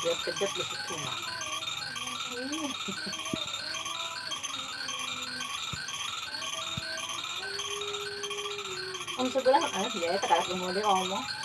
Biar kejut lebih cuma. Ang sebelah, ya, kita kalau mau dia ngomong.